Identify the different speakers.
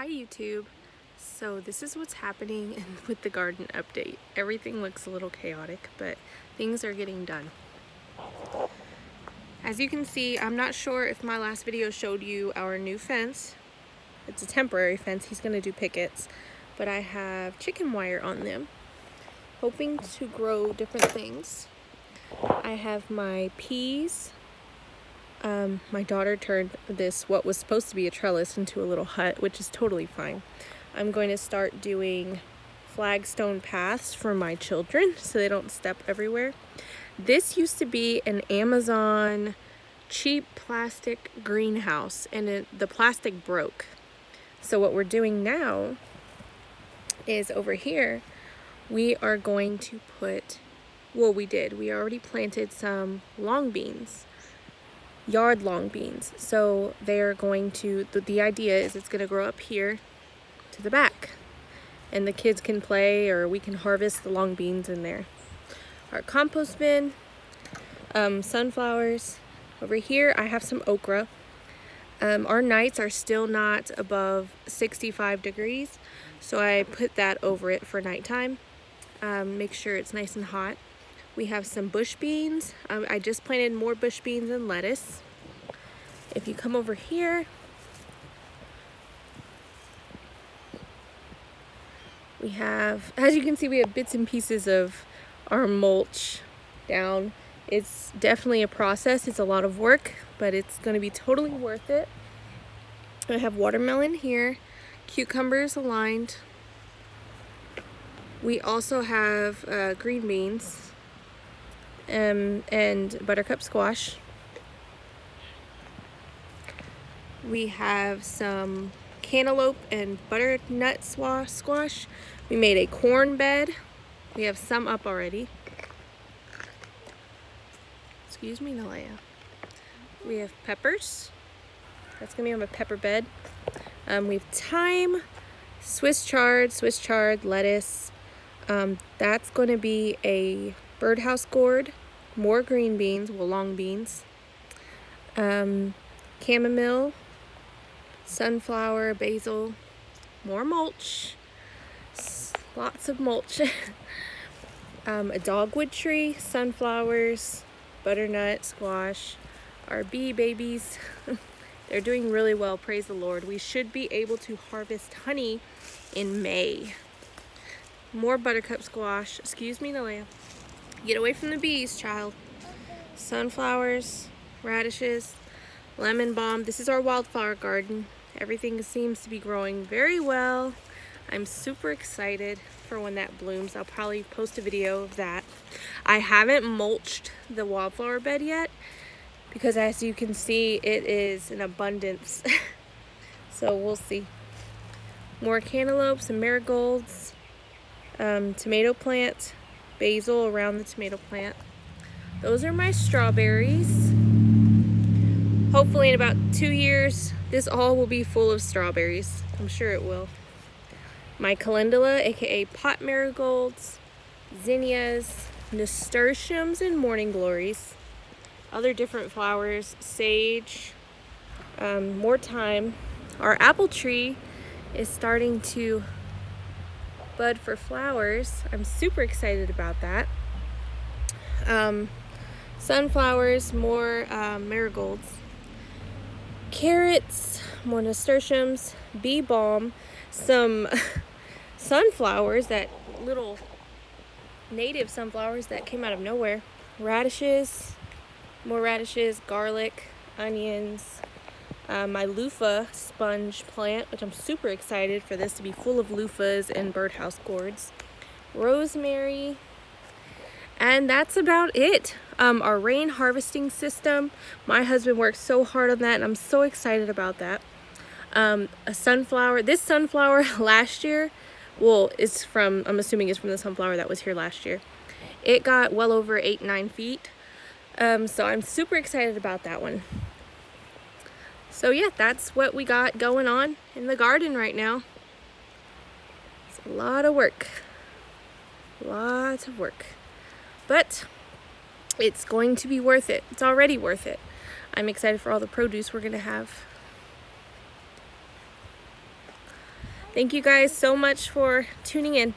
Speaker 1: Hi YouTube. So this is what's happening with the garden update. Everything looks a little chaotic, but things are getting done. As you can see, I'm not sure if my last video showed you our new fence. It's a temporary fence. He's going to do pickets, but I have chicken wire on them, hoping to grow different things. I have my peas. My daughter turned this, what was supposed to be a trellis, into a little hut, which is totally fine. I'm going to start doing flagstone paths for my children so they don't step everywhere. This used to be an Amazon cheap plastic greenhouse, and the plastic broke. So what we're doing now is over here, we are going to put, well, we already planted some long beans. Yard long beans. So they're going to, the idea is it's going to grow up here to the back, and the kids can play, or we can harvest the long beans in there. Our compost bin, sunflowers. Over here I have some okra. Our nights are still not above 65 degrees, so I put that over it for nighttime. Make sure it's nice and hot. We have some bush beans. I just planted more bush beans and lettuce. If you come over here, we have, as you can see, we have bits and pieces of our mulch down. It's definitely a process. It's a lot of work, but it's going to be totally worth it. I have watermelon here, cucumbers aligned. We also have green beans. And buttercup squash. We have some cantaloupe and butternut squash. We made a corn bed. We have some up already. Excuse me, Nalea. We have peppers. That's gonna be on my pepper bed. We have thyme, Swiss chard, lettuce. That's gonna be a birdhouse gourd, more green beans, well, long beans, chamomile, sunflower, basil, more mulch, lots of mulch, a dogwood tree, sunflowers, butternut, squash, our bee babies. They're doing really well, praise the Lord. We should be able to harvest honey in May. More buttercup squash. Excuse me, Nalea. Get away from the bees, child. Sunflowers, radishes, lemon balm. This is our wildflower garden. Everything seems to be growing very well. I'm super excited for when that blooms. I'll probably post a video of that. I haven't mulched the wildflower bed yet because, as you can see, it is in abundance. So we'll see. More cantaloupes and marigolds, tomato plant, basil around the tomato plant. Those are my strawberries. Hopefully in about 2 years, this all will be full of strawberries. I'm sure it will. My calendula, aka pot marigolds, zinnias, nasturtiums, and morning glories. Other different flowers, sage, more thyme. Our apple tree is starting to bud for flowers. I'm super excited about that. Sunflowers, more marigolds, carrots, more nasturtiums, bee balm, some sunflowers, that little native sunflowers that came out of nowhere, radishes, more radishes, garlic, onions, my loofah sponge plant, which I'm super excited for this to be full of loofahs and birdhouse gourds, rosemary, and that's about it. Our rain harvesting system, my husband worked so hard on that, and I'm so excited about that. A sunflower, this sunflower last year, well, it's from, I'm assuming it's from the sunflower that was here last year. It got well over 8-9 feet. So I'm super excited about that one. So yeah, that's what we got going on in the garden right now. It's a lot of work. Lots of work. But it's going to be worth it. It's already worth it. I'm excited for all the produce we're going to have. Thank you guys so much for tuning in.